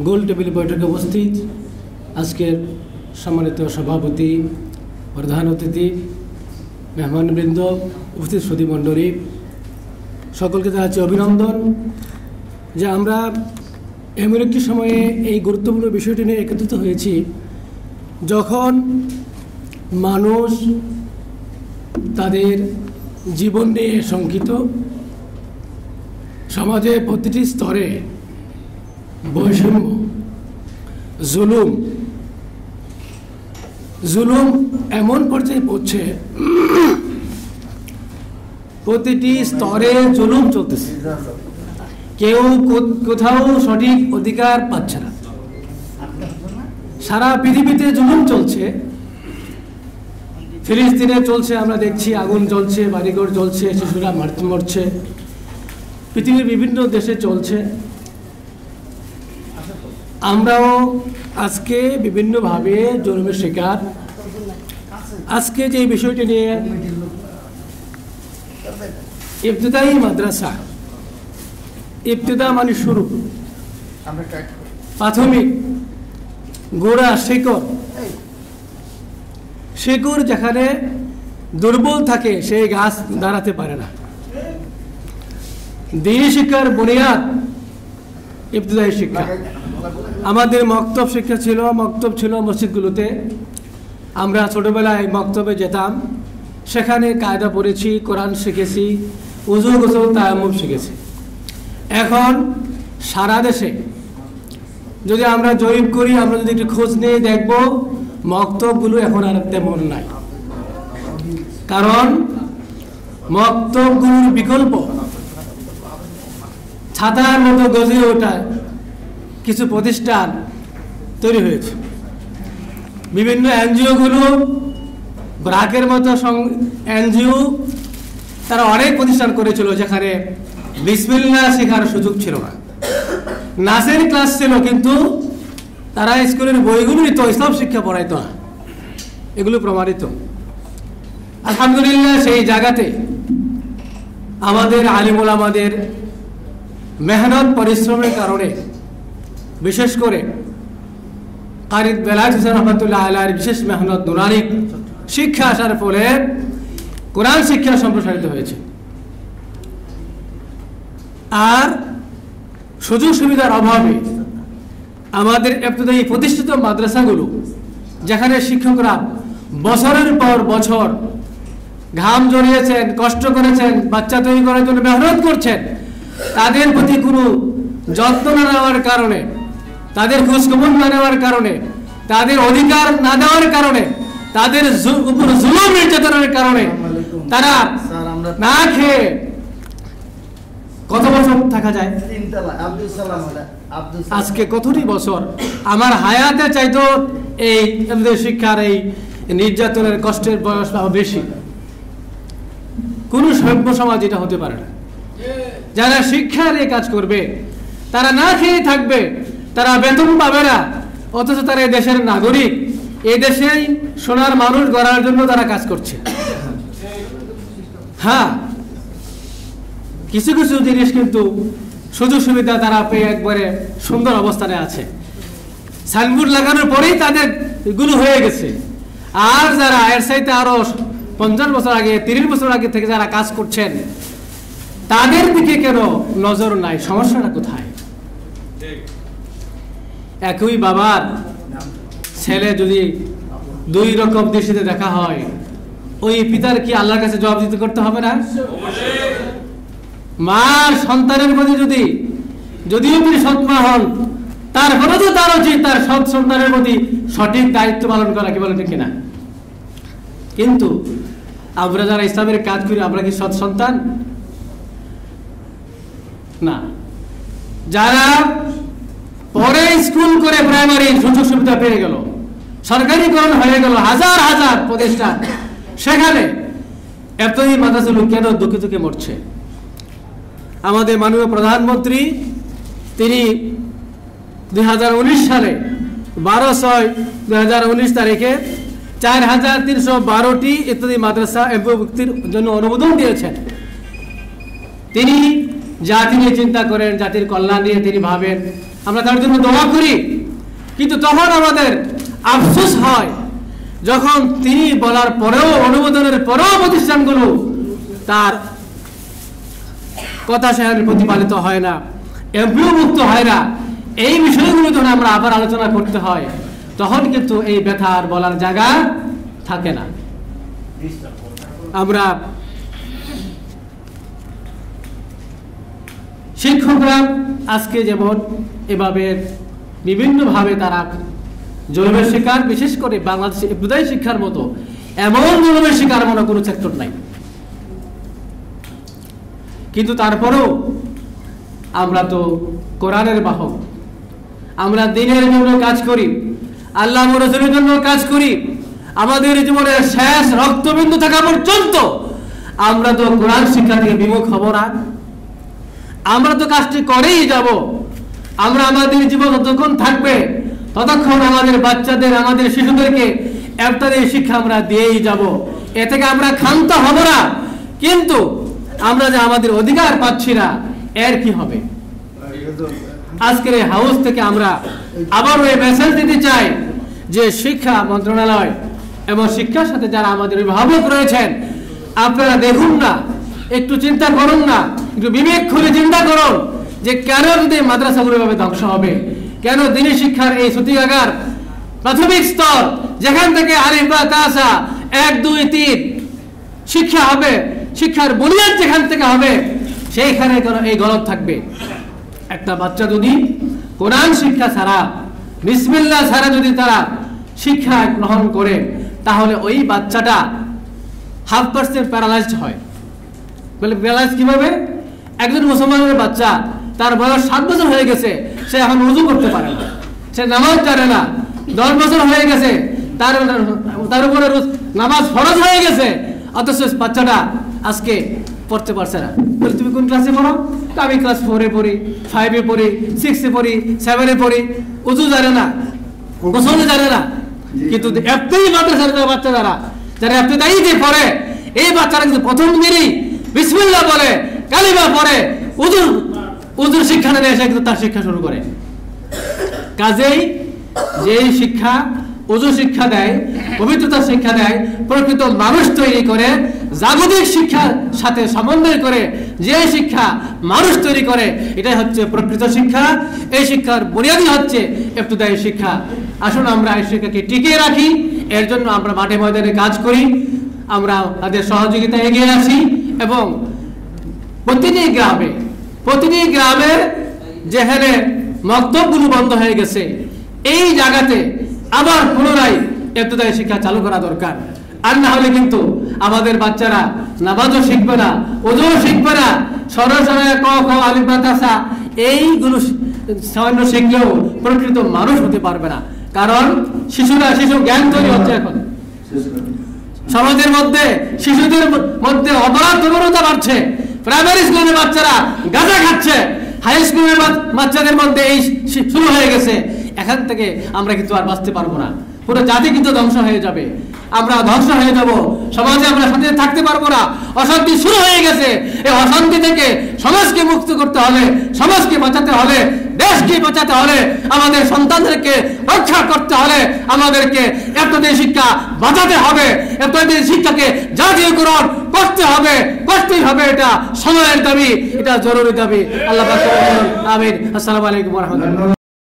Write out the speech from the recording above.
গোল table বৈঠকে উপস্থিত আজকের সম্মানিত সভাপতি, প্রধান অতিথি, মেহমানবৃন্দ, উপস্থিত সুধীমণ্ডলী, সকলকে জানাচ্ছি অভিনন্দন যে আমরা এমন একটি সময়ে এই গুরুত্বপূর্ণ বিষয়টি নিয়ে একত্রিত হয়েছি যখন মানুষ তাদের জীবন নিয়ে শঙ্কিত, সমাজে প্রতিটি স্তরে বৈষম্য, জুলুম এমন পর্যায়ে পড়ছে, প্রতিটি স্তরে জুলুম চলতেছে, কেউ কোথাও সঠিক অধিকার পাচ্ছে না। সারা পৃথিবীতে জুলুম চলছে। ফিলিস্তিনে চলছে, আমরা দেখছি আগুন জ্বলছে, বাড়িঘর জ্বলছে, শিশুরা মরছে, পৃথিবীর বিভিন্ন দেশে চলছে। আমরাও আজকে বিভিন্নভাবে জুলুমের শিকার। আজকে যে বিষয়টি নিয়ে ইবতিদায়ী মাদ্রাসা, ইবতিদা মানে শুরু, প্রাথমিক গোড়া, শিকড় যেখানে দুর্বল থাকে সেই গাছ দাঁড়াতে পারে না। দ্বীনি শিক্ষার বুনিয়াদ ইবতিদায়ী শিক্ষা। আমাদের মক্তব শিক্ষা ছিল, মক্তব ছিল মসজিদগুলোতে। আমরা ছোটবেলায় মক্তবে যেতাম, সেখানে কায়দা পড়েছি, কোরআন শিখেছি, উযু গোসল তায়াম্মুম শিখেছি। এখন সারা দেশে যদি আমরা জরিপ করি, আমরা যদি একটু খোঁজ নিয়ে দেখব, মক্তবগুলো এখন আর তেমন নাই। কারণ মক্তবগুলোর বিকল্প ছাতার মতো গজে ওঠা কিছু প্রতিষ্ঠান তৈরি হয়েছে। বিভিন্ন এনজিওগুলো, ব্রাকের মতো এনজিও, তারা অনেক প্রতিষ্ঠান করেছিল যেখানে বিসমিল্লাহ শেখার সুযোগ ছিল না। নাচের ক্লাস ছিল, কিন্তু তারা স্কুলের বইগুলোই তো ইসলাম শিক্ষা পড়াইতো না। এগুলো প্রমাণিত। আলহামদুলিল্লাহ, সেই জায়গাতে আমাদের আলিম ওলামাদের মেহনত পরিশ্রমের কারণে, বিশেষ করে কারি বেলায়েত হোসেন রহমতুল্লাহ আলাইহির বিশেষ মেহনত, নুরানি শিক্ষা আসার ফলে কোরআন শিক্ষা সম্প্রসারিত হয়েছে। আর সুযোগ সুবিধার অভাবে আমাদের ইবতিদায়ী প্রতিষ্ঠিত মাদ্রাসাগুলো, যেখানে শিক্ষকরা বছরের পর বছর ঘাম ঝরিয়েছেন, কষ্ট করেছেন, বাচ্চা তৈরি করার জন্য মেহনত করছেন, তাদের প্রতি কোনো যত্ন না নেওয়ার কারণে, তাদের খোঁজখবর না নেওয়ার কারণে, তাদের অধিকার না দেওয়ার কারণে, তাদের উপর জুলুম নির্যাতনের কারণে তারা না খেয়ে কত বছর থাকা যায়? আজকে কতটি বছর আমার হায়াতে চাইতো এই শিক্ষার এই নির্যাতনের কষ্টের বয়স বেশি। কোন সভ্য সমাজ এটা হতে পারে না। যারা শিক্ষা নিয়ে কাজ করবে তারা না খেয়ে থাকবে, তারা বেতন পাবে না, অথচ তারা এই দেশের নাগরিক, এই দেশেই সোনার মানুষ গড়ার জন্য তারা কাজ করছে। হ্যাঁ, কিছু কিছু জিনিস কিন্তু সুযোগ সুবিধা তারা পেয়ে একবারে সুন্দর অবস্থানে আছে। সাইনবোর্ড লাগানোর পরেই তাদের গুলো হয়ে গেছে। আর যারা এর চাইতে আরো 50 বছর আগে, 30 বছর আগে থেকে যারা কাজ করছেন, তাদের দিকে কেন নজর নাই? সমস্যাটা কোথায়? একই বাবার ছেলে যদি দুই রকম দৃষ্টিতে দেখা হয়, ওই পিতার কি আল্লাহর কাছে জবাব দিতে করতে হবে না? মা সন্তানের প্রতি যদিও তিনি সৎমা হন, তারপরে তো তার উচিত তার সৎ সন্তানের প্রতি সঠিক দায়িত্ব পালন করা, কি বলে ঠিক কিনা? কিন্তু আমরা যারা ইসলামের কাজ করি, আমরা কি সৎ সন্তান? না। যারা পরে স্কুল করে প্রাইমারি সুযোগ সুবিধা পেয়ে গেল, সরকারিকরণ হয়ে গেল, হাজার হাজার প্রতিষ্ঠান, সেখানে এতই মাদ্রাসাগুলো কেন দুঃখে দুঃখে মরছে? আমাদের মাননীয় প্রধানমন্ত্রী তিনি 2019 সালে 12/6/2019 তারিখে 4312টি ইত্যাদি মাদ্রাসা এমপিভুক্তির জন্য অনুমোদন দিয়েছেন। তিনি জাতি নিয়ে চিন্তা করেন, জাতির কল্যাণ নিয়ে তিনি ভাবেন, আমরা তার জন্য দোয়া করি। কিন্তু তখন আমাদের আফসোস হয় যখন তিনি বলার পরেও, অনুমোদনের পরেও প্রতিষ্ঠানগুলো তার কথা সেখানে প্রতিপালিত হয় না, এমপিও মুক্ত হয় না। এই বিষয়গুলো যখন আমরা আবার আলোচনা করতে হয়, তখন কিন্তু এই ব্যথা আর বলার জায়গা থাকে না। আমরা শিক্ষকরা আজকে যেমন এভাবে বিভিন্নভাবে তারা জুলুমের শিকার, বিশেষ করে বাংলাদেশে ইবতদায়ী শিক্ষার মতো এমন জুলুমের শিকার মনে কোনো সেক্টর নাই। কিন্তু তারপরেও আমরা তো কোরআনের বাহক, আমরা দ্বীনের জন্য কাজ করি, আল্লাহ রাসূলের জন্য কাজ করি। আমাদের জীবনের শেষ রক্তবিন্দু থাকা পর্যন্ত আমরা তো কোরআন শিক্ষা থেকে বিমুখ হব না। আমরা তো কাজটি করেই যাব। আমরা আমাদের জীবন যতক্ষণ থাকবে ততক্ষণ আমাদের বাচ্চাদের, আমাদের শিশুদেরকে ইবতদায়ী শিক্ষা আমরা দিয়েই যাব। এ থেকে আমরা ক্ষান্ত হব না। কিন্তু আমরা যে আমাদের অধিকার পাচ্ছি না, এর কি হবে? আজকের এই হাউস থেকে আমরা আবারও এই মেসেজ দিতে চাই যে শিক্ষা মন্ত্রণালয় এবং শিক্ষার সাথে যারা আমাদের অভিভাবক রয়েছেন, আপনারা দেখুন না, একটু চিন্তা করুন না, একটু বিবেক খুলে চিন্তা করুন যে কেন যদি মাদ্রাসাগুলো এভাবে ধ্বংস হবে, কেন দ্বীনি শিক্ষার এই সূতিকাগার প্রাথমিক স্তর যেখান থেকে আলিফ বা তাসা 1 2 3 শিক্ষা হবে, শিক্ষার বুনিয়াদ যেখান থেকে হবে, সেইখানে কেন এই গলত থাকবে? একটা বাচ্চা যদি কোরআন শিক্ষা ছাড়া, বিসমিল্লাহ ছাড়া যদি তারা শিক্ষা গ্রহণ করে, তাহলে ওই বাচ্চাটা 1/2% প্যারালাইজড হয়। বলে প্যারালাইজ কিভাবে? একজন মুসলমানের বাচ্চা, তার বয়স 7 বছর হয়ে গেছে, সে এখন ওযু করতে পারে না, সে নামাজ জানে না। 10 বছর হয়ে গেছে, তার উপরে নামাজ ফরজ হয়ে গেছে, অথচ বাচ্চাটা আজকে পড়তে পারছে না। বলে তুমি কোন ক্লাসে পড়ো? আমি ক্লাস 4 এ পড়ি, 5 এ পড়ি, 6 এ পড়ি, 7 এ পড়ি। ওযু জানে না, গোসল জানে না। কিন্তু এতই মাদ্রাসার বাচ্চা যারা ইবতদায়ীতে পড়ে, এই বাচ্চারা কিন্তু প্রথম দিনই বিসমিল্লাহ বলে, কালিমা পড়ে, উযুর শিক্ষা নিয়ে এসে কিন্তু তার শিক্ষা শুরু করে। কাজেই যেই শিক্ষা ওযু শিক্ষা দেয়, পবিত্রতা শিক্ষা দেয়, প্রকৃত মানুষ তৈরি করে, জাগতিক শিক্ষার সাথে সমন্বয় করে যে শিক্ষা মানুষ তৈরি করে, এটাই হচ্ছে প্রকৃত শিক্ষা। এই শিক্ষার বুনিয়াদই হচ্ছে ইবতদায়ী শিক্ষা। আসুন আমরা এই শিক্ষাকে টিকিয়ে রাখি, এর জন্য আমরা মাঠে ময়দানে কাজ করি, আমরা তাদের সহযোগিতা এগিয়ে আসি এবং প্রতিটি গ্রামে যেখানে মক্তবগুলো বন্ধ হয়ে গেছে, এই জায়গাতে আবার পুনরায় ইবতদায়ী শিক্ষা চালু করা দরকার। আর না হলে কিন্তু আমাদের বাচ্চারা নামাজও শিখবে না, ওযুও শিখবে না, সরাসরি ক খ আলিফ বা তাসা এইগুলো সামান্য শিখলেও প্রকৃত মানুষ হতে পারবে না। কারণ শিশু জ্ঞান তৈরি হচ্ছে এখন সমাজের মধ্যে, শিশুদের মধ্যে অপরাধ প্রবণতা বাড়ছে। প্রাইমারি স্কুলের বাচ্চারা গাঁজা খাচ্ছে, হাই স্কুলের বাচ্চাদের মধ্যে এই শুরু হয়ে গেছে। এখান থেকে আমরা কিন্তু আর বাঁচতে পারবো না, পুরো জাতি কিন্তু ধ্বংস হয়ে যাবে, আমরা ধ্বংস হয়ে যাব, সমাজে আমরা শান্তিতে থাকতে পারবো না। অশান্তি শুরু হয়ে গেছে। এই অশান্তি থেকে সমাজকে মুক্ত করতে হলে, সমাজকে বাঁচাতে হলে, দেশকে বাঁচাতে হলে, আমাদের সন্তানদেরকে রক্ষা করতে হলে আমাদেরকে ইবতদায়ী শিক্ষা বাঁচাতে হবে, ইবতদায়ী শিক্ষাকে জাতীয়করণ করতে হবে, করতেই হবে। এটা সময়ের দাবি, এটা জরুরি দাবি। আল্লাহ পাক আমিন। আসসালামু আলাইকুম ওয়া রাহমাতুল্লাহ।